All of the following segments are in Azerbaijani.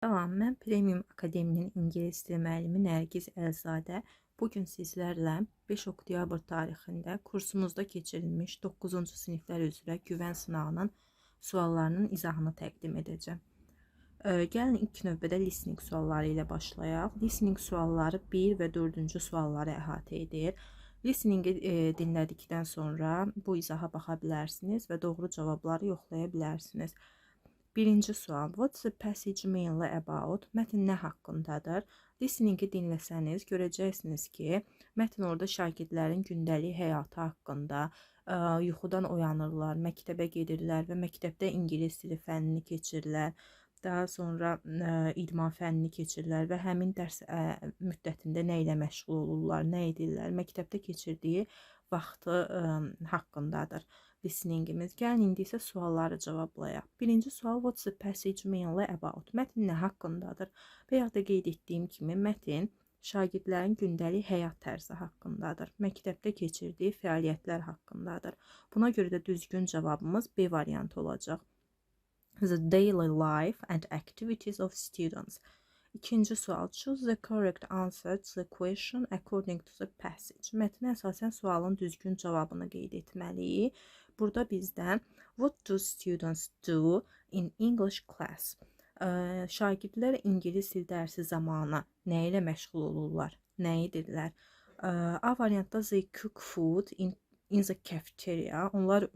Salam, mən Premium Akademinin ingilis dili müəllimi Nərgiz Əlzadə. Bugün sizlərlə 5 oktyabr tarixində kursumuzda keçirilmiş 9-cu siniflər üzrə güvən sınağının suallarının izahını təqdim edəcəm. Gəlin ilk növbədə listening sualları ilə başlayaq. Listening sualları 1 və 4-cü sualları əhatə edir. Listeningi dinlədikdən sonra bu izaha baxa bilərsiniz və doğru cavabları yoxlaya bilərsiniz. Birinci sual. What's the passage mainly about? Mətn nə haqqındadır? Listeningi dinləsəniz görəcəksiniz ki, mətn orada şagirdlərin gündəlik həyatı haqqında, yuxudan oyanırlar, məktəbə gedirlər və məktəbdə ingilis dili fənnini keçirirlər. Daha sonra idman fənnini keçirirlər və həmin dərs müddətində nə ilə məşğul olurlar, nə edirlər, məktəbdə keçirdiyi vaxtı haqqındadır listeningimiz. Gəlin indi isə sualları cavablayaq. Birinci sual, what's the passage mainly about? Mətn nə haqqındadır? Bayaq da qeyd etdiyim kimi, mətn şagirdlərin gündəlik həyat tərzi haqqındadır. Məktəbdə keçirdiyi fəaliyyətlər haqqındadır. Buna görə də düzgün cavabımız B variantı olacaq. The daily life and activities of students. İkinci sual, choose the correct answer to the question according to the passage. Mətnə əsasən sualın düzgün cavabını qeyd etməliyik. Burada bizdən what do students do in English class? Şagirdlər ingilis dil dərsi zamanı nə ilə məşğul olurlar, nə edirlər? A variantda they cook food in the cafeteria. Onlar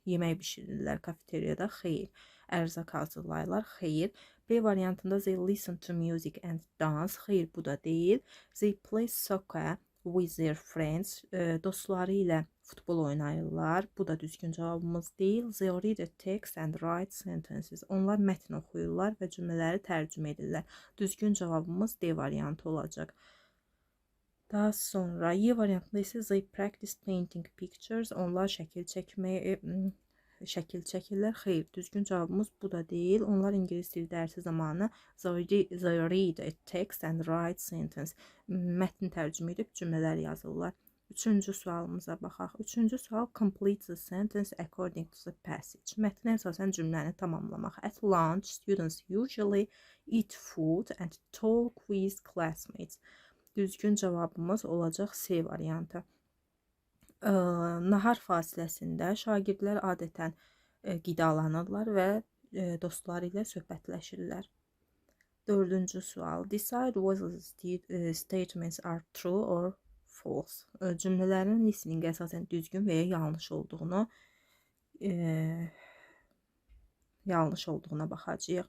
yemək bişirirlər kafeteriyada. Xeyr. Ərzaq hazırlayırlar. Xeyr. B variantında they listen to music and dance. Xeyr, bu da deyil. They play soccer with their friends. Dostları ilə futbol oynayırlar. Bu da düzgün cavabımız deyil. They read a text and write sentences. Onlar mətn oxuyurlar və cümlələri tərcümə edirlər. Düzgün cavabımız D variantı olacaq. Daha sonra Y variantında isə they practice painting pictures. Onlar şəkil çəkirlər. Xeyr, düzgün cavabımız bu da deyil. Onlar ingilis dil dərsi zamanı they read a text and write sentence. Mətn tərcümə edib cümlələr yazırlar. Üçüncü sualımıza baxaq. Üçüncü sual, complete the sentence according to the passage. Mətnə əsasən cümləni tamamlamaq. At lunch, students usually eat food and talk with classmates. Düzgün cavabımız olacaq C variantı. Nahar fasiləsində şagirdlər adətən qidalanırlar və dostları ilə söhbətləşirlər. Dördüncü sual. Decide whether the statements are true or false. Cümlələrin listeningi əsasən düzgün və ya yanlış olduğuna baxacağıq.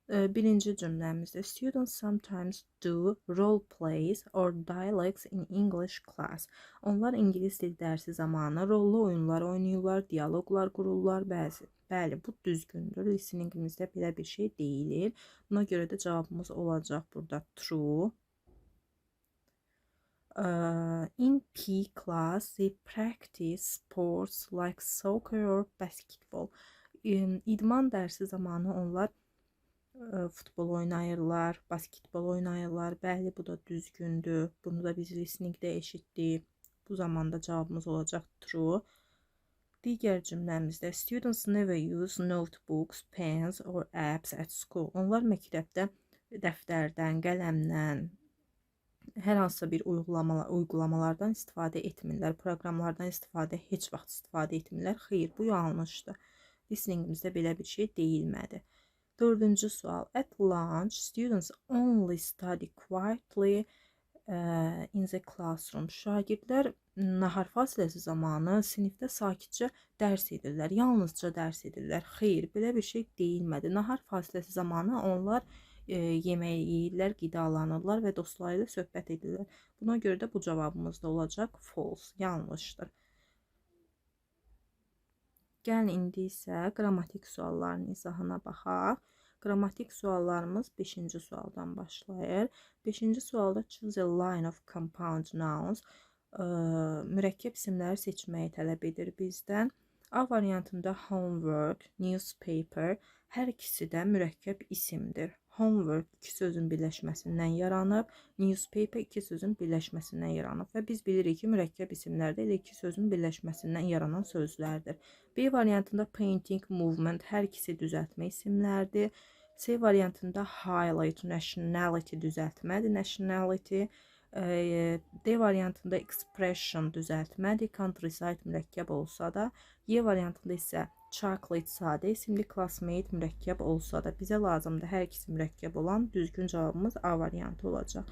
Birinci cümləmizdə students sometimes do role plays or dialogues in English class. Onlar ingilis dil dərsi zamanı rollu oyunlar oynayırlar, dialoqlar qururlar. Bəli, bu düzgündür. Listeningimizdə belə bir şey deyilir. Buna görə də cavabımız olacaq burada true. In P class, they practice sports like soccer or basketball. İdman dərsi zamanı onlar futbol oynayırlar, basketbol oynayırlar. Bəli, bu da düzgündür. Bunu da biz listeningdə eşitdik. Bu zamanda cavabımız olacaq true. Digər cümləmizdə students never use notebooks, pens or apps at school. Onlar məktəbdə dəftərdən, qələmdən, hər hansısa bir uygulamalardan istifadə etmirlər. Proqramlardan heç vaxt istifadə etmirlər. Xeyr, bu yanlışdır. Listeningimizdə belə bir şey deyilmədi. Dördüncü sual. At lunch, students only study quietly in the classroom. Şagirdlər nahar fasiləsi zamanı sinifdə sakitcə dərs edirlər. Yalnızca dərs edirlər. Xeyr, belə bir şey deyilmədi. Nahar fasiləsi zamanı onlar yemək yeyirlər, qidalanırlar və dostları ilə söhbət edirlər. Buna görə də bu cavabımız da olacaq false, yanlışdır. Gəlin indi isə qrammatik sualların izahına baxaq. Qrammatik suallarımız 5-ci sualdan başlayır. 5-ci sualda choose a line of compound nouns. Mürəkkəb isimləri seçməyi tələb edir bizdən. A variantında homework, newspaper, hər ikisi də mürəkkəb isimdir. Homework iki sözün birləşməsindən yaranıb, newspaper iki sözün birləşməsindən yaranıb və biz bilirik ki, mürəkkəb isimlərdə elə iki sözün birləşməsindən yaranan sözlərdir. B variantında painting, movement hər ikisi düzəltmə isimlərdir. C variantında highlight nationality düzəltmədir. Nationality. D variantında expression düzəltmədir. Countryside mürəkkəb olsa da. Y variantında isə chocolate sadə isimli, classmate mürəkkəb olsa da. Bizə lazımdır hər ikisi mürəkkəb olan. Düzgün cavabımız A variantı olacaq.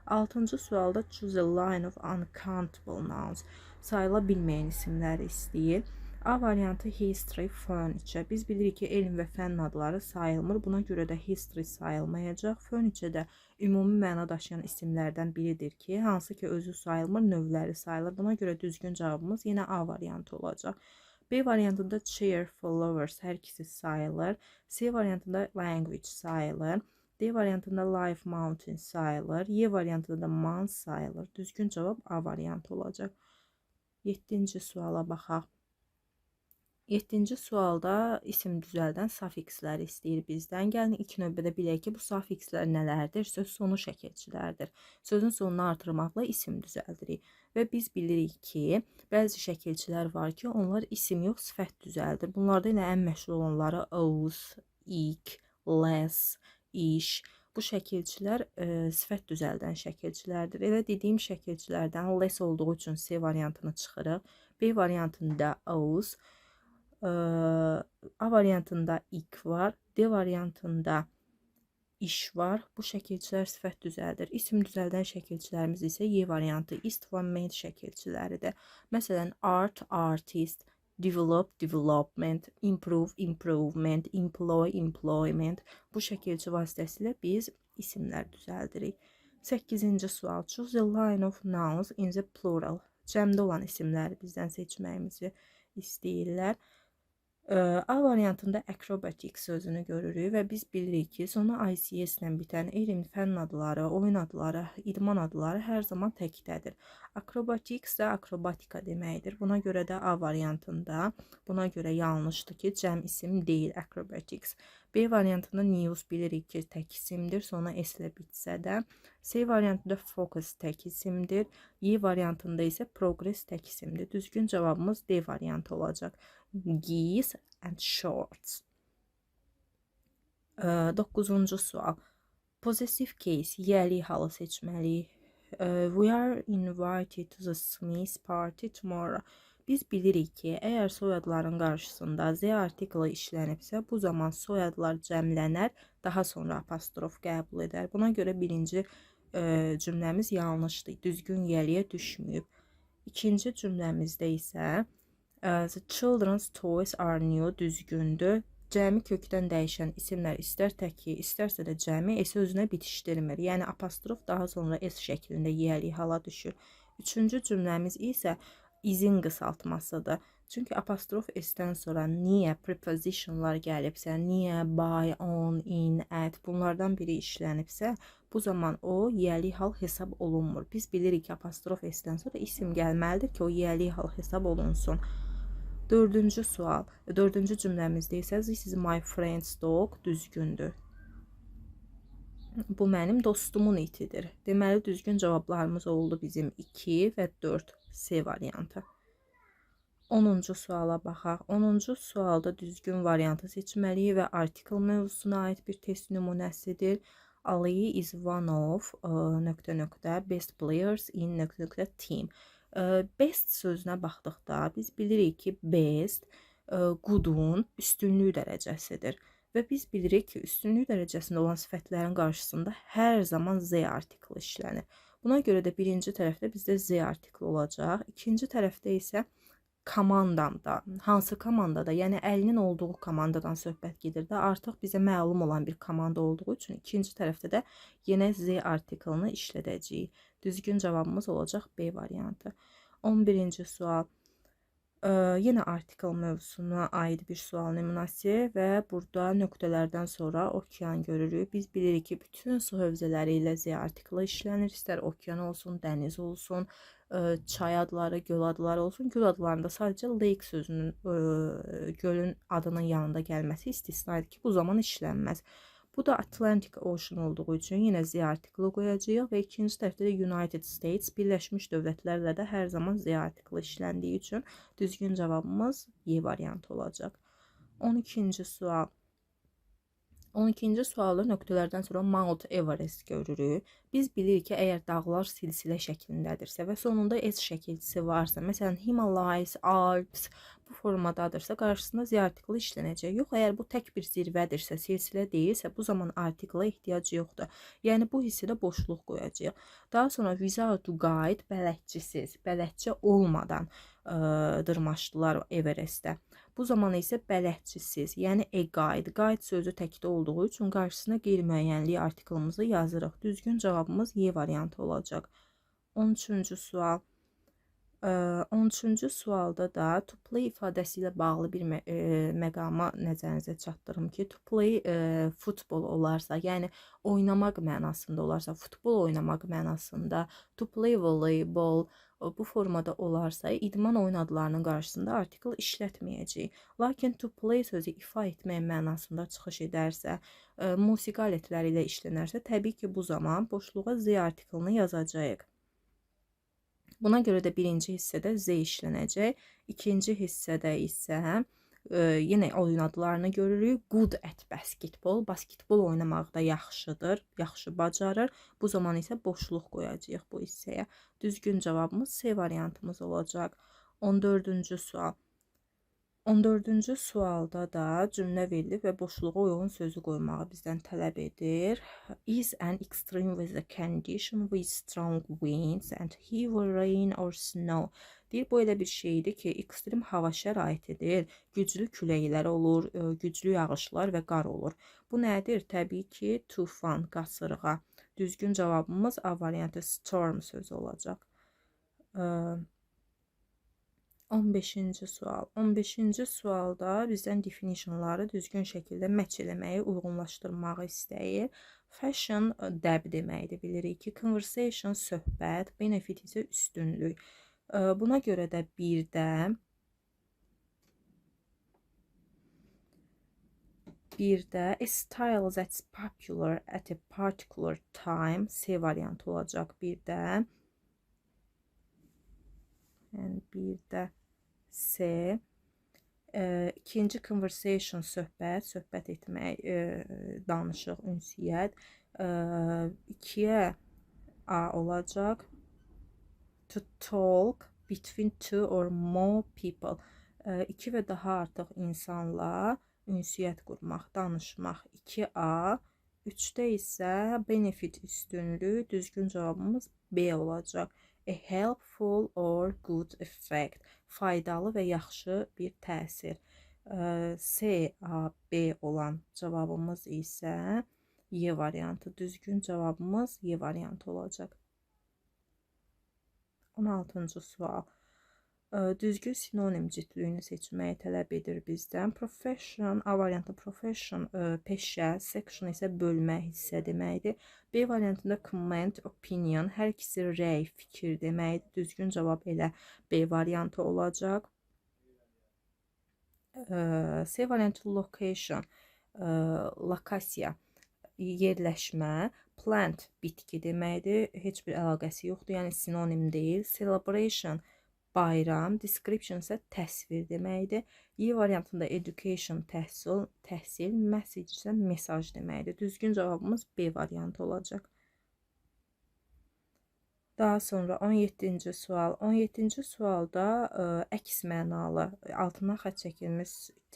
6-cı sualda choose a line of uncountable nouns. Sayıla bilməyən isimləri istəyir. A variantı history, furniture. Biz bilirik ki, elm və fənn adları sayılmır. Buna görə də history sayılmayacaq. Furniture də ümumi məna daşıyan isimlərdən biridir ki, hansı ki özü sayılmır, növləri sayılır. Buna görə düzgün cavabımız yenə A variantı olacaq. B variantında chair, flowers hər ikisi sayılır. C variantında language sayılır. D variantında life, mountain sayılır. Y variantında da man sayılır. Düzgün cavab A variantı olacaq. 7-ci suala baxaq. 7-ci sualda isim düzəldən safiksləri istəyir bizdən. Gəlin ilk növbədə bilək ki, bu safikslər nələrdir? Söz sonu şəkilçilərdir. Sözün sonunu artırmaqla isim düzəldirik. Və biz bilirik ki, bəzi şəkilçilər var ki, onlar isim yox, sifət düzəldir. Bunlarda ilə ən məşhur olanları aus, ik, less, iş. Bu şəkilçilər sifət düzəldən şəkilçilərdir. Elə dediyim şəkilçilərdən less olduğu üçün C variantını çıxırıq. B variantında aus, A variantında ik var, D variantında iş var. Bu şəkilçilər sifət düzəldir. İsim düzəldən şəkilçilərimiz isə Y variantı, ist və made şəkilçiləridir. Məsələn, art, artist, develop, development, improve, improvement, employ, employment. Bu şəkilçi vasitəsilə biz isimlər düzəldirik. 8-ci sual. Choose a line of nouns in the plural. Cəmdə olan isimləri bizdən seçməyimizi istəyirlər. A variantında acrobatic sözünü görürük və biz bilirik ki, sonu ICS ilə bitən elm, fənn adları, oyun adları, idman adları hər zaman təkdədir. Acrobatics də akrobatika deməkdir. Buna görə də A variantında, buna görə yanlışdır ki, cəm isim deyil acrobatics. B variantında news bilirik ki, tək isimdir, sona S ilə bitsə də. C variantında focus tək isimdir. Y variantında isə progress tək isimdir. Düzgün cavabımız D variantı olacaq. Geese and shorts. 9-cu sual. Possessive case, yəli halı seçməliyik. We are invited to the Smith party tomorrow. Biz bilirik ki, əgər soyadların qarşısında Z artiklı işlənibsə, bu zaman soyadlar cəmlənər, daha sonra apostrof qəbul edər. Buna görə birinci cümləmiz yanlışdır, düzgün yəliyə düşməyib. İkinci cümləmizdə isə the children's toys are new düzgündür. Cəmi kökdən dəyişən isimlər istər təki, istərsə də cəmi S özünə bitişdirmir. Yəni apostrof daha sonra S şəklində yiyəlik hala düşür. Üçüncü cümləmiz isə izin qısaltmasıdır. Çünki apostrof S-dən sonra niyə prepositionlar gəlibsə, niyə, by, on, in, at bunlardan biri işlənibsə, bu zaman o yiyəlik hal hesab olunmur. Biz bilirik ki, apostrof S-dən sonra isim gəlməlidir ki, o yiyəlik hal hesab olunsun. Dördüncü sual. Dördüncü cümləmizdə isə this is my friend's dog düzgündür. Bu mənim dostumun itidir. Deməli, düzgün cavablarımız oldu bizim 2 və 4 C variantı. 10-cu suala baxaq. 10-cu sualda düzgün variantı seçməliyik və article mövzusuna aid bir test nümunəsidir. Ali is one of best players in team. Best sözünə baxdıqda biz bilirik ki, best good'un üstünlük dərəcəsidir. Və biz bilirik ki, üstünlük dərəcəsində olan sifətlərin qarşısında hər zaman Z artiklı işlənir. Buna görə də birinci tərəfdə bizdə Z artiklı olacaq. İkinci tərəfdə isə komandanda, hansı komandada, yəni əlinin olduğu komandadan söhbət gedir də, artıq bizə məlum olan bir komanda olduğu üçün ikinci tərəfdə də yenə Z artiklını işlədəcəyik. Düzgün cavabımız olacaq B variantı. 11-ci sual. Yenə article mövzusuna aid bir sual nümunəsi və burada nöqtələrdən sonra okean görürük. Biz bilirik ki, bütün su hövzələri ilə Z artiklı işlənir. İstər okean olsun, dəniz olsun, çay adları, göl adları olsun. Göl adlarında sadəcə lake sözünün gölün adının yanında gəlməsi istisnaydır ki, bu zaman işlənməz. Bu da Atlantic Ocean olduğu üçün yenə Z artiklı qoyacağıq və ikinci tərəfdə də United States, Birləşmiş Dövlətlərlə də hər zaman Z artiklı işləndiyi üçün düzgün cavabımız Y variantı olacaq. 12-ci sual. 12-ci sualı nöqtələrdən sonra Mount Everest görürük. Biz bilirik ki, əgər dağlar silsilə şəklindədirsə və sonunda S şəkilçisi varsa, məsələn Himalayas, Alps bu formadadırsa, qarşısında Z artiklı işlənəcək. Yox, əgər bu tək bir zirvədirsə, silsilə deyilsə, bu zaman artikla ehtiyac yoxdur. Yəni bu hissədə boşluq qoyacağıq. Daha sonra without guide, bələdçisiz, bələdçi olmadan dırmaşdılar Everestə. Bu zaman isə bələdçisiz, yəni guide. Guide sözü təkdə olduğu üçün qarşısına qeyri-müəyyənlik artiklımızı yazırıq. Düzgün cavabımız Y variantı olacaq. 13-cü sual. 13-cü sualda da to play ifadəsi ilə bağlı bir məqama nəzərinizə çatdırım ki, to play futbol olarsa, yəni oynamaq mənasında olarsa, futbol oynamaq mənasında, to play voleybol bu formada olarsa, idman oyun adlarının qarşısında artikl işlətməyəcəyik. Lakin to play sözü ifa etmək mənasında çıxış edərsə, musiqi alətləri ilə işlənərsə, təbii ki, bu zaman boşluğa Z artiklını yazacağıq. Buna görə də birinci hissədə Z işlənəcək. İkinci hissədə isə yenə oyun adlarını görürük. Good at basketball. Basketbol oynamaqda yaxşıdır, yaxşı bacarır. Bu zaman isə boşluq qoyacağıq bu hissəyə. Düzgün cavabımız C variantımız olacaq. 14-cü sual. 14-cü sualda da cümlə verilib və boşluğa uyğun sözü qoymağı bizdən tələb edir. Is an extreme weather condition with strong winds and heavy rain or snow. Deyir, bu elə bir şeydir ki, ekstrem hava şəraitidir. Güclü küləklər olur, güclü yağışlar və qar olur. Bu nədir? Təbii ki, tufan, qasırğa. Düzgün cavabımız A variantı storm sözü olacaq. 15-ci sual. 15-ci sualda bizdən definitionları düzgün şəkildə match eləməyi, uyğunlaşdırmağı istəyir. Fashion dəb deməkdir, bilirik ki. Conversation söhbət, benefit isə üstünlük. Buna görə də bir də a style that's popular at a particular time C variantı olacaq. Bir də C. İkinci conversation söhbət etmək, danışıq, ünsiyyət. 2-yə A olacaq. To talk between two or more people. 2 və daha artıq insanla ünsiyyət qurmaq, danışmaq. 2A. 3-də isə benefit üstünlüğü. Düzgün cavabımız B olacaq. A helpful or good effect. Faydalı və yaxşı bir təsir. C, A, B olan cavabımız isə Y variantı. Düzgün cavabımız Y variantı olacaq. 16-cı sual. Düzgün sinonim cütlüyünü seçməyi tələb edir bizdən. Profession, A variantı profession, peşə, section isə bölmə, hissə deməkdir. B variantında comment, opinion, hər ikisi rəy, fikir deməkdir. Düzgün cavab elə B variantı olacaq. C variantı location, lokasiya, yerləşmə, plant, bitki deməkdir. Heç bir əlaqəsi yoxdur, yəni sinonim deyil. Celebration, bayram, description isə təsvir deməkdir. Y variantında education, təhsil, message isə mesaj deməkdir. Düzgün cavabımız B variantı olacaq. Daha sonra 17-ci sual. 17-ci sualda əks mənalı, altından xətt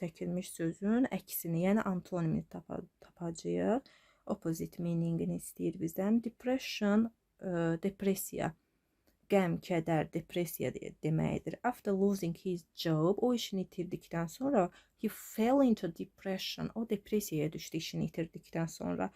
çəkilmiş sözün əksini, yəni antonimini tapacağıq. Opposite meaningini istəyir bizdən. Depression, depressiya. Qəm, kədər, depressiya deməkdir. After losing his job, o işini itirdikdən sonra, he fell into depression. O depressiyaya düşdü işini itirdikdən sonra.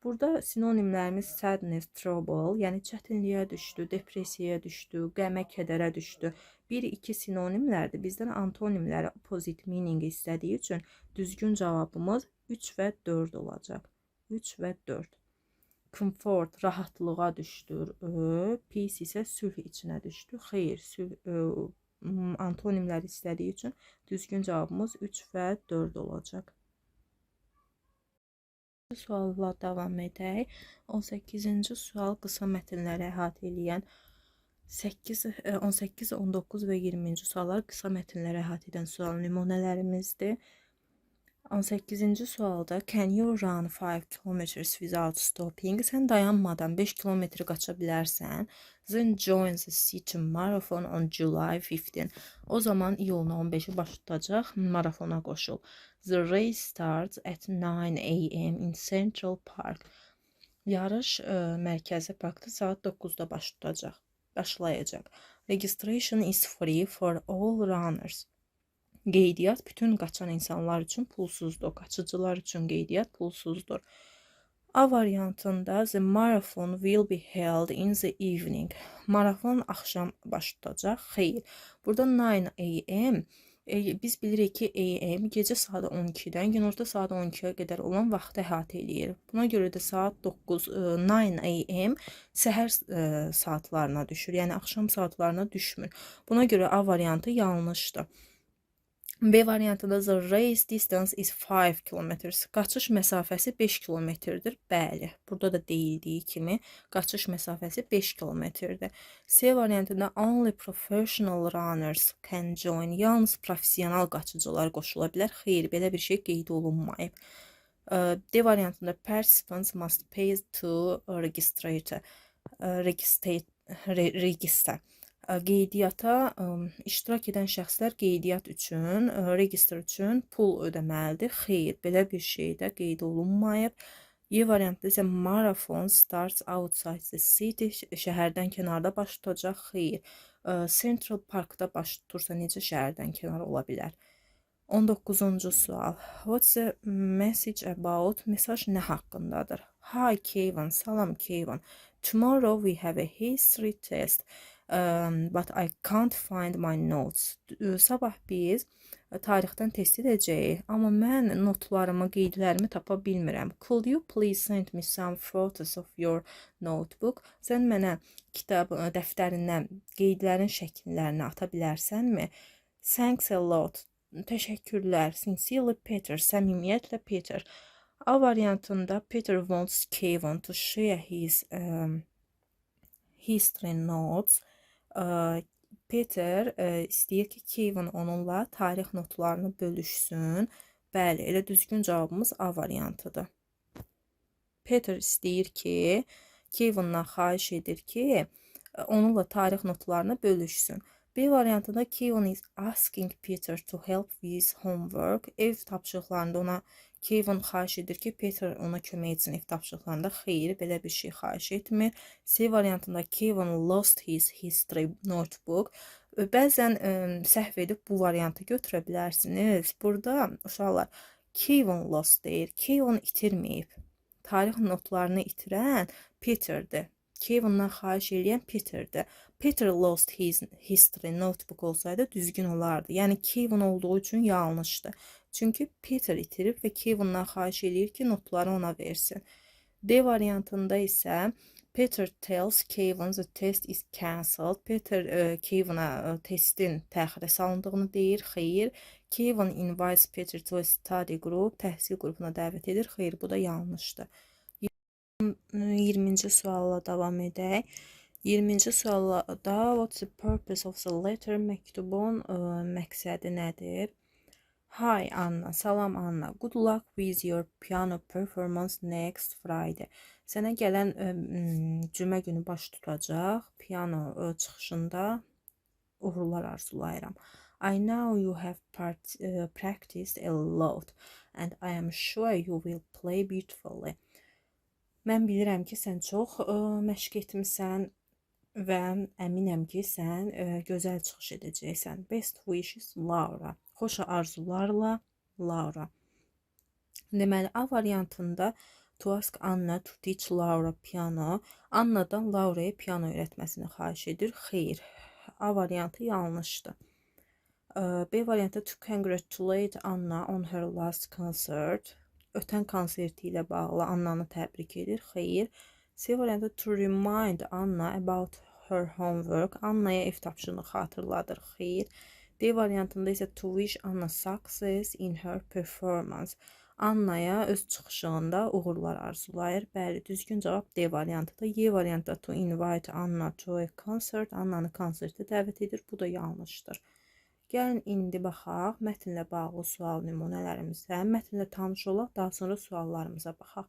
Burada sinonimlərimiz sadness, trouble, yəni çətinliyə düşdü, depressiyaya düşdü, qəmə, kədərə düşdü. 1-2 sinonimlərdir. Bizdən antonimləri, opposite meaning istədiyi üçün düzgün cavabımız 3 və 4 olacaq. 3 və 4. Comfort, rahatlığa düşdür. Peace isə sülh içinə düşdü. Xeyr, antonimlər istədiyi üçün düzgün cavabımız 3 və 4 olacaq. Sualla davam edək. 18-ci sual qısa mətnləri əhatə edən 18, 19 və 20-ci suallar qısa mətnləri əhatə edən sual nümunələrimizdir. 18-ci sualda can you run 5 kilometers without stopping? Sən dayanmadan 5 kilometr qaça bilərsən. Then join the city marathon on July 15. O zaman iyulun 15-i baş tutacaq, marafona qoşul. The race starts at 9 a.m. in Central Park. Yarış mərkəzi parkda saat 9-da baş tutacaq, başlayacaq. Registration is free for all runners. Qeydiyyat bütün qaçan insanlar üçün pulsuzdur. Qaçıcılar üçün qeydiyyat pulsuzdur. A variantında the marathon will be held in the evening. Marafon axşam baş tutacaq. Xeyr. Burada 9 a.m. Biz bilirik ki a.m. gecə saat 12-dən günorta saat 12-yə qədər olan vaxtı əhatə eləyir. Buna görə də saat 9 9 a.m. səhər saatlarına düşür. Yəni axşam saatlarına düşmür. Buna görə A variantı yanlışdır. B variantında the race distance is 5 kilometers. Qaçış məsafəsi 5 kilometrdir. Bəli, burada da deyildiyi kimi qaçış məsafəsi 5 kilometrdir. C variantında only professional runners can join. Yalnız professional qaçıcılar qoşula bilər. Xeyr, belə bir şey qeyd olunmayıb. D variantında participants must pay to register. Qeydiyyata iştirak edən şəxslər qeydiyyat üçün, register üçün pul ödəməlidir. Xeyr, belə bir şey də qeyd olunmayıb. Y variantda isə marathon starts outside the city, şəhərdən kənarda baş tutacaq. Xeyr, Central Parkda baş tutursa necə şəhərdən kənar ola bilər? 19-cu sual. What's the message about? Mesaj nə haqqındadır? Hi Kevin, salam Kevin. Tomorrow we have a history test. But I can't find my notes. Sabah biz tarixdən test edəcəyik, amma mən notlarımı, qeydlərimi tapa bilmirəm. Could you please send me some photos of your notebook? Sən mənə kitab dəftərindən qeydlərin şəkillərini ata bilərsənmi? Thanks a lot. Təşəkkürlər. Sincerely Peter. Səmimiyyətlə Peter. A variantında Peter wants Kevin to share his history notes. Peter istəyir ki, Kevin onunla tarix notlarını bölüşsün. Bəli, elə düzgün cavabımız A variantıdır. Peter istəyir ki, Kevin'dan xahiş edir ki, onunla tarix notlarını bölüşsün. B variantında Kevin is asking Peter to help with his homework. Ev tapşırıqlarında ona Kevin xahiş edir ki, Peter ona kömək etsin ev tapşırıqlarında. Xeyr, belə bir şey xahiş etmir. C variantında Kevin lost his history notebook. Bəzən səhv edib bu variantı götürə bilərsiniz. Burada uşaqlar Kevin lost deyir. Kevin itirməyib. Tarix notlarını itirən Peter'dir. Kevin'dan xahiş edən Peter'dir. Peter lost his history notebook olsaydı düzgün olardı. Yəni Kevin olduğu üçün yanlışdır. Çünki Peter itirib və Kevin'dan xahiş edir ki, notları ona versin. D variantında isə Peter tells Kevin the test is cancelled. Peter Kevin'a testin təxirə salındığını deyir. Xeyr. Kevin invites Peter to a study group. Təhsil qrupuna dəvət edir. Xeyr, bu da yanlışdır. 20-ci sualla davam edək. 20-ci sualda what's the purpose of the letter? Məktubun məqsədi nədir? Hi Anna, salam Anna. Good luck with your piano performance next Friday. Sənə gələn cümə günü baş tutacaq. Piano çıxışında uğurlar arzulayıram. I know you have practiced a lot and I am sure you will play beautifully. Mən bilirəm ki, sən çox məşq etmisən və əminəm ki, sən gözəl çıxış edəcəksən. Best wishes, Laura. Xoş arzularla, Laura. Deməli, A variantında to ask Anna to teach Laura piano. Annadan Laura'ya piano öyrətməsini xahiş edir. Xeyr, A variantı yanlışdır. B variantı to congratulate Anna on her last concert. Ötən konserti ilə bağlı Annanı təbrik edir. Xeyr. C variantı to remind Anna about her homework. Annaya ev tapşırığını xatırladır. Xeyr. D variantında isə to wish Anna success in her performance. Annaya öz çıxışında uğurlar arzulayır. Bəli, düzgün cavab D variantıdır. Y variantında to invite Anna to a concert. Annanı konsertə dəvət edir. Bu da yanlışdır. Gəlin indi baxaq mətnlə bağlı sual nümunələrimizə. Mətnlə tanış olaq, daha sonra suallarımıza baxaq.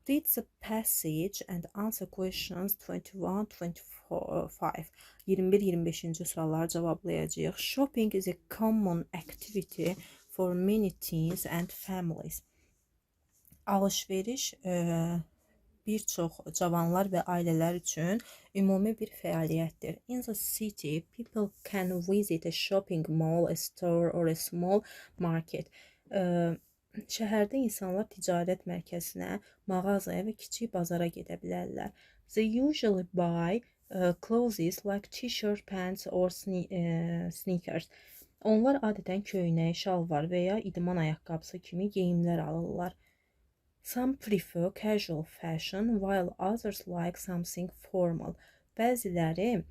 Read the passage and answer questions 21-25. 21-25-ci sualları cavablayacağıq. Shopping is a common activity for many teens and families. Alış-veriş bir çox cavanlar və ailələr üçün ümumi bir fəaliyyətdir. In the city, people can visit a shopping mall, a store or a small market. Şəhərdə insanlar ticarət mərkəzinə, mağazaya və kiçik bazara gedə bilərlər. They usually buy clothes like t-shirt, pants or sneakers. Onlar adətən köynək, şalvar və ya idman ayaqqabısı kimi geyimlər alırlar. Some prefer casual fashion while others like something formal. Bəziləri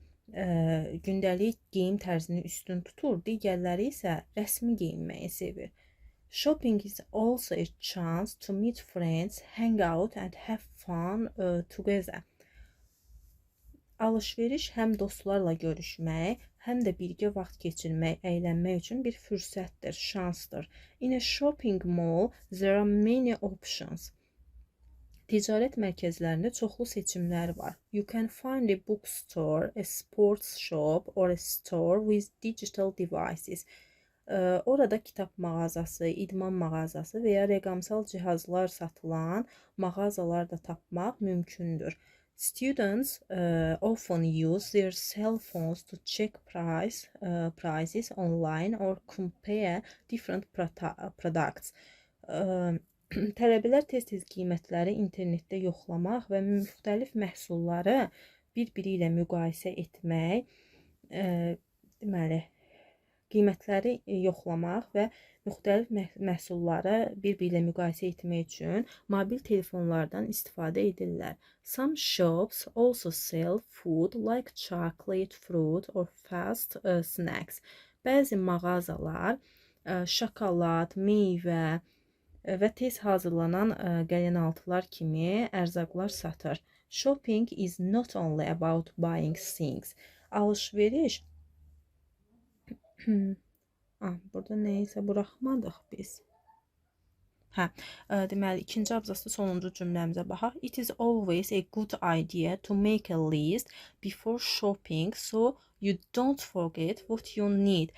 gündəlik geyim tərzini üstün tutur, digərləri isə rəsmi geyinməyi sevir. Shopping is also a chance to meet friends, hang out and have fun together. Alış-veriş həm dostlarla görüşmək, həm də birgə vaxt keçirmək, əylənmək üçün bir fürsətdir, şansdır. In a shopping mall, there are many options. Ticarət mərkəzlərində çoxlu seçimlər var. You can find a bookstore, a sports shop or a store with digital devices. Orada kitab mağazası, idman mağazası və ya rəqəmsal cihazlar satılan mağazalar da tapmaq mümkündür. Students often use their cell phones to check prices online or compare different products. Tələbələr tez-tez qiymətləri internetdə yoxlamaq və müxtəlif məhsulları bir-biri ilə müqayisə etmək, deməli, qiymətləri yoxlamaq və müxtəlif məhsulları bir-biri ilə müqayisə etmək üçün mobil telefonlardan istifadə edirlər. Some shops also sell food like chocolate, fruit or fast snacks. Bəzi mağazalar şokolad, meyvə və tez hazırlanan qəlyanaltılar kimi ərzaqlar satır. Shopping is not only about buying things. Alış-veriş burada nəyisə buraxmadıq biz. Deməli, ikinci abzasda sonuncu cümləmizə baxaq. It is always a good idea to make a list before shopping so you don't forget what you need.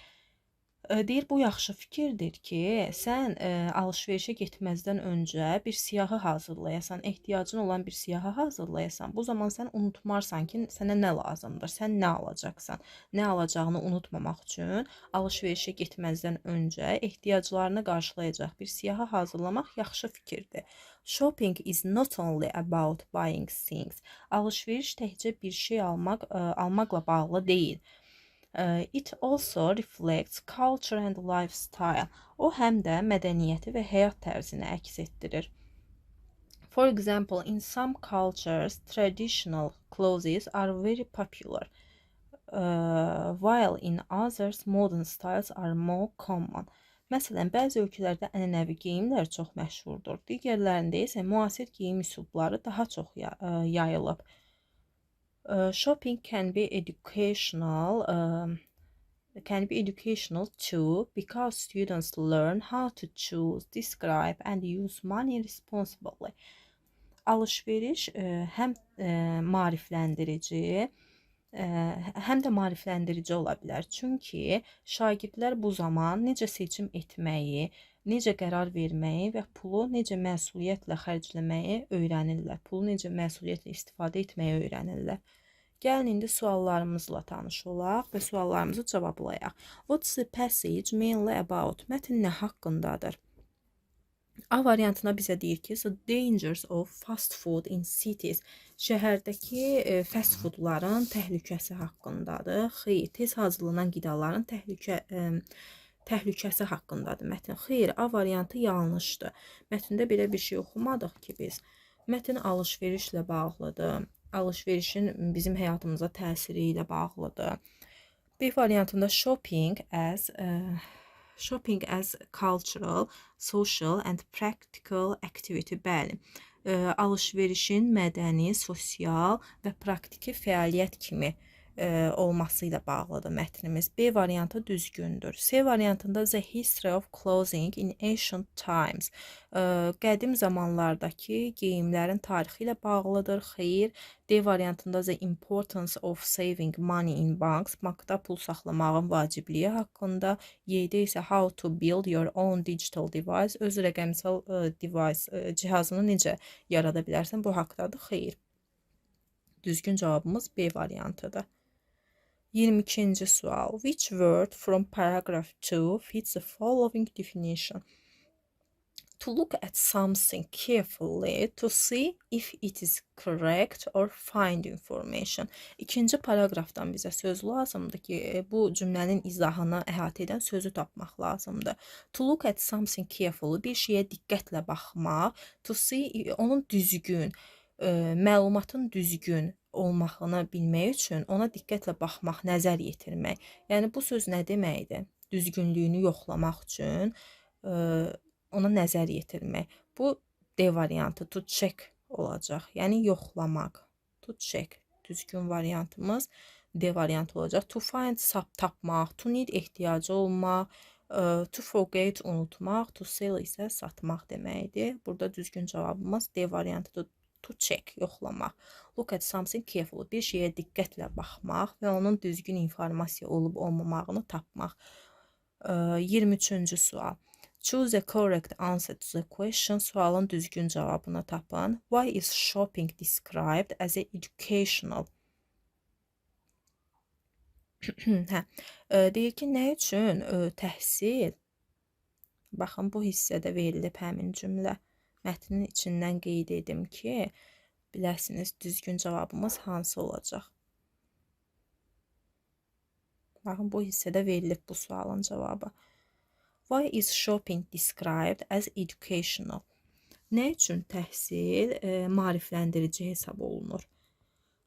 Deyir, bu yaxşı fikirdir ki, sən alış-verişə getməzdən öncə bir siyahı hazırlayasan, ehtiyacın olan bir siyahı hazırlayasan. Bu zaman sən unutmarsan ki, sənə nə lazımdır, sən nə alacaqsan. Nə alacağını unutmamaq üçün alış-verişə getməzdən öncə ehtiyaclarını qarşılayacaq bir siyahı hazırlamaq yaxşı fikirdir. Shopping is not only about buying things. Alış-veriş təkcə bir şey almaqla bağlı deyil. It also reflects culture and lifestyle. O həm də mədəniyyəti və həyat tərzini əks etdirir. For example, in some cultures, traditional clothes are very popular, while in others, modern styles are more common. Məsələn, bəzi ölkələrdə ənənəvi geyimlər çox məşhurdur, digərlərində isə müasir geyim üsulları daha çox yayılıb. Shopping can be educational too because students learn how to choose, describe and use money responsibly. Alış-veriş həm maarifləndirici, həm də maarifləndirici ola bilər. Çünki şagirdlər bu zaman necə seçim etməyi, necə qərar verməyi və pulu necə məsuliyyətlə xərcləməyi öyrənirlər. Pulu necə məsuliyyətlə istifadə etməyi öyrənirlər. Gəlin indi suallarımızla tanış olaq və suallarımızı cavablayaq. What's the passage mainly about? Mətn nə haqqındadır? A variantına bizə deyir ki, the dangers of fast food in cities. Şəhərdəki fast foodların təhlükəsi haqqındadır. Xeyr, tez hazırlanan qidaların təhlükəsi haqqındadır mətn. Xeyr, A variantı yanlışdır. Mətndə belə bir şey oxumadıq ki biz. Mətn alış-verişlə bağlıdır. Alış-verişin bizim həyatımıza təsiri ilə bağlıdır. B variantında shopping as cultural, social and practical activity. Bəli, alış-verişin mədəni, sosial və praktiki fəaliyyət kimi olması ilə bağlıdır mətnimiz. B variantı düzgündür. C variantında the history of clothing in ancient times. Qədim zamanlardakı geyimlərin tarixi ilə bağlıdır. Xeyr. D variantında the importance of saving money in banks. Bankda pul saxlamağın vacibliyi haqqında. Y-də isə how to build your own digital device. Öz rəqəmsal device cihazını necə yarada bilərsən? Bu haqqdadır. Xeyr. Düzgün cavabımız B variantıdır. 22-ci sual. Which word from paragraph 2 fits the following definition? To look at something carefully to see if it is correct or find information. İkinci paragrafdan bizə söz lazımdır ki, bu cümlənin izahını əhatə edən sözü tapmaq lazımdır. To look at something carefully, bir şeyə diqqətlə baxmaq. To see, onun düzgün, məlumatın düzgün olmağını bilmək üçün ona diqqətlə baxmaq, nəzər yetirmək. Yəni bu söz nə deməkdir? Düzgünlüyünü yoxlamaq üçün ona nəzər yetirmək. Bu D variantı, to check olacaq. Yəni yoxlamaq. To check. Düzgün variantımız D variantı olacaq. To find, tapmaq. To need, ehtiyacı olmaq. To forget, unutmaq. To sell isə satmaq deməkdir. Burada düzgün cavabımız D variantıdır. To check, yoxlamaq. Look at something carefully. Bir şeyə diqqətlə baxmaq və onun düzgün informasiya olub olmamağını tapmaq. 23-cü sual. Choose the correct answer to the question. Sualın düzgün cavabını tapın. Why is shopping described as educational? Deyir ki, nə üçün təhsil? Baxın, bu hissədə verilib həmin cümlə. Mətnin içindən qeyd edim ki, biləsiniz düzgün cavabımız hansı olacaq? Baxın, bu hissədə verilib bu sualın cavabı. Why is shopping described as educational? Nə üçün təhsil maarifləndirici hesab olunur?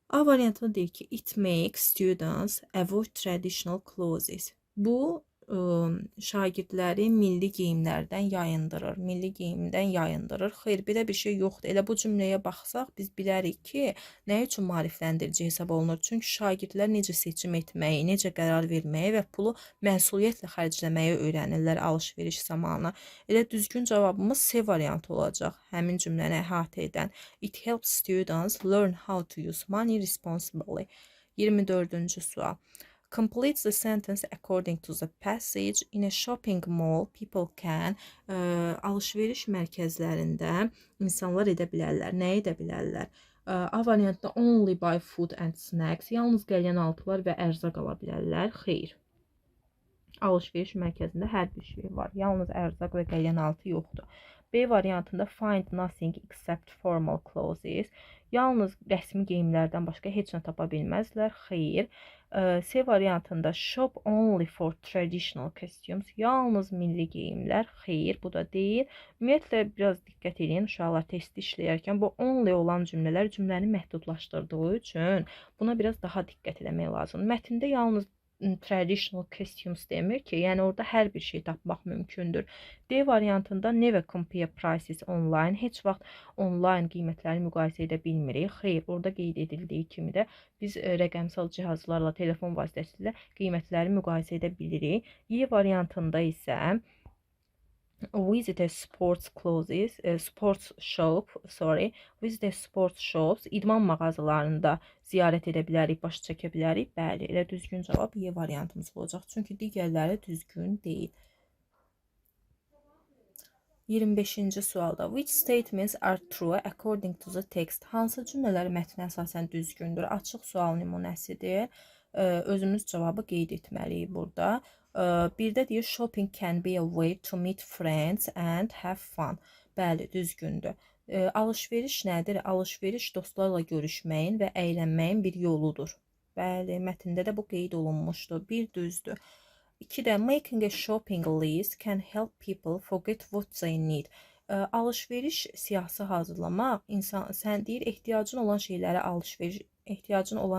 A variantında deyir ki, it makes students avoid traditional clothes. Bu şagirdləri milli geyimlərdən yayındırır. Milli geyimdən yayındırır. Xeyr, belə bir şey yoxdur. Elə bu cümləyə baxsaq, biz bilərik ki, nə üçün maarifləndirici hesab olunur? Çünki şagirdlər necə seçim etməyi, necə qərar verməyi və pulu məsuliyyətlə xərcləməyi öyrənirlər alış-veriş zamanı. Elə düzgün cavabımız C variantı olacaq. Həmin cümləni əhatə edən. It helps students learn how to use money responsibly. 24-cü sual. Complete the sentence according to the passage. In a shopping mall, people can alış-veriş mərkəzlərində insanlar edə bilərlər. Nə edə bilərlər? A variantda only buy food and snacks. Yalnız qəlyanaltılar və ərzaq ala bilərlər. Xeyr. Alış-veriş mərkəzində hər bir şey var. Yalnız ərzaq və qəlyanaltı yoxdur. B variantında find nothing except formal clothes. Yalnız rəsmi geyimlərdən başqa heç nə tapa bilməzlər. Xeyr. C variantında shop only for traditional costumes. Yalnız milli geyimlər. Xeyr, bu da deyil. Ümumiyyətlə, biraz diqqət edin uşaqlar testi işləyərkən. Bu only olan cümlələr cümləni məhdudlaşdırdığı üçün buna biraz daha diqqət etmək lazımdır. Mətndə yalnız traditional costumes demir ki, yəni orada hər bir şey tapmaq mümkündür. D variantında never compare prices online. Heç vaxt online qiymətləri müqayisə edə bilmirik. Xeyr, orada qeyd edildiyi kimi də biz rəqəmsal cihazlarla, telefon vasitəsilə qiymətləri müqayisə edə bilirik. Y variantında isə visit a sports shops, idman mağazalarında ziyarət edə bilərik, baş çəkə bilərik. Bəli, elə düzgün cavab Y variantımız olacaq. Çünki digərləri düzgün deyil. 25-ci sualda which statements are true according to the text? Hansı cümlələr mətnə əsasən düzgündür? Açıq sual nümunəsidir. Özümüz cavabı qeyd etməliyik burada. Birdə deyir shopping can be a way to meet friends and have fun. Bəli, düzgündür. Alış-veriş nədir? Alış-veriş dostlarla görüşməyin və əylənməyin bir yoludur. Bəli, mətndə də bu qeyd olunmuşdur. Bir düzdür. 2-də making a shopping list can help people forget what they need. Alış-veriş siyahısı hazırlamaq, sən deyir ehtiyacın olan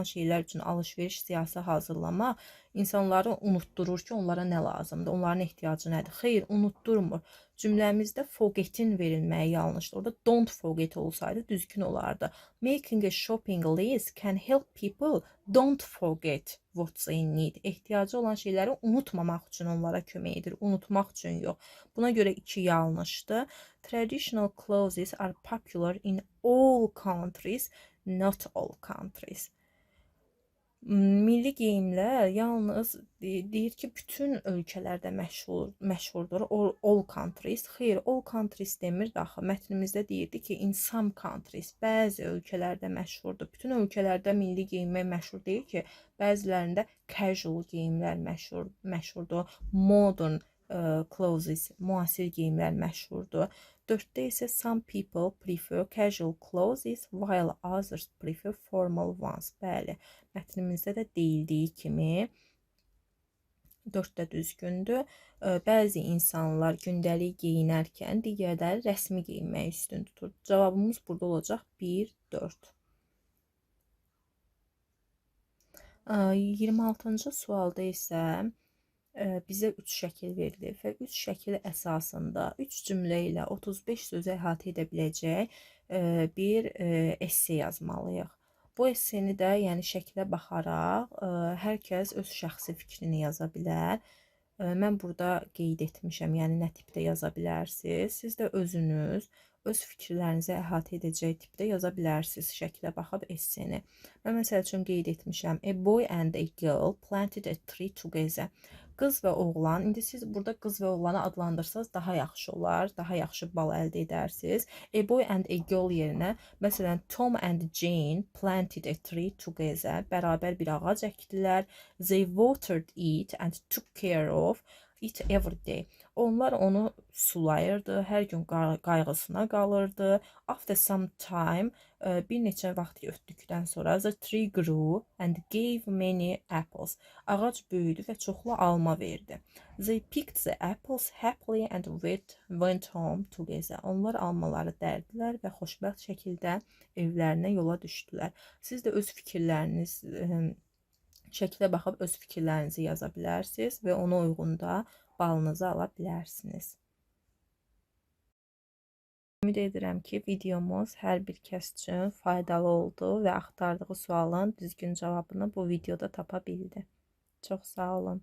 şeylər üçün alış-veriş siyahısı hazırlamaq İnsanları unutdurur ki, onlara nə lazımdır, onların ehtiyacı nədir? Xeyr, unutdurmur. Cümləmizdə forget'in verilməyi yanlışdır. Orada don't forget olsaydı düzgün olardı. Making a shopping list can help people don't forget what they need. Ehtiyacı olan şeyləri unutmamaq üçün onlara kömək edir, unutmaq üçün yox. Buna görə 2 yanlışdır. Traditional clothes are popular in all countries, not all countries. Milli geyimlər yalnız deyir ki, bütün ölkələrdə məşhurdur. All countries. Xeyr, all countries demir axı. Mətnimizdə deyirdi ki, in some countries, bəzi ölkələrdə məşhurdur. Bütün ölkələrdə milli geyinmək məşhur deyil ki, bəzilərində casual geyimlər məşhurdur. Modern clothes, müasir geyimlər məşhurdur. 4-də isə some people prefer casual clothes while others prefer formal ones. Bəli, mətnimizdə də deyildiyi kimi 4-də düzgündür. Bəzi insanlar gündəlik geyinərkən digərləri rəsmi geyinməyi üstün tutur. Cavabımız burada olacaq 1, 4. 26-cı sualda isə bizə 3 şəkil verilir və 3 şəkil əsasında 3 cümlə ilə 35 sözü əhatə edə biləcək bir esse yazmalıyıq. Bu esseni də, yəni şəklə baxaraq hər kəs öz şəxsi fikrini yaza bilər. Mən burada qeyd etmişəm, yəni nə tipdə yaza bilərsiniz. Siz də özünüz öz fikirlərinizi əhatə edəcək tipdə yaza bilərsiniz şəklə baxıb esseni. Mən məsəl üçün qeyd etmişəm. A boy and a girl planted a tree together. Qız və oğlan, indi siz burada qız və oğlanı adlandırsanız daha yaxşı olar, daha yaxşı bal əldə edərsiniz. A boy and a girl yerinə, məsələn, Tom and Jane planted a tree together. Bərabər bir ağac əkdilər. They watered it and took care of it every day. Onlar onu sulayırdı, hər gün qayğısına qalırdı. After some time, bir neçə vaxt ötdükdən sonra the tree grew and gave many apples. Ağac böyüdü və çoxlu alma verdi. They picked the apples happily and went home together. Onlar almaları dərdilər və xoşbəxt şəkildə evlərinə yola düşdülər. Siz də öz fikirləriniz şəklə baxıb öz fikirlərinizi yaza bilərsiniz və ona uyğun da balınızı ala bilərsiniz. Ümid edirəm ki, videomuz hər bir kəs üçün faydalı oldu və axtardığı sualın düzgün cavabını bu videoda tapa bildi. Çox sağ olun.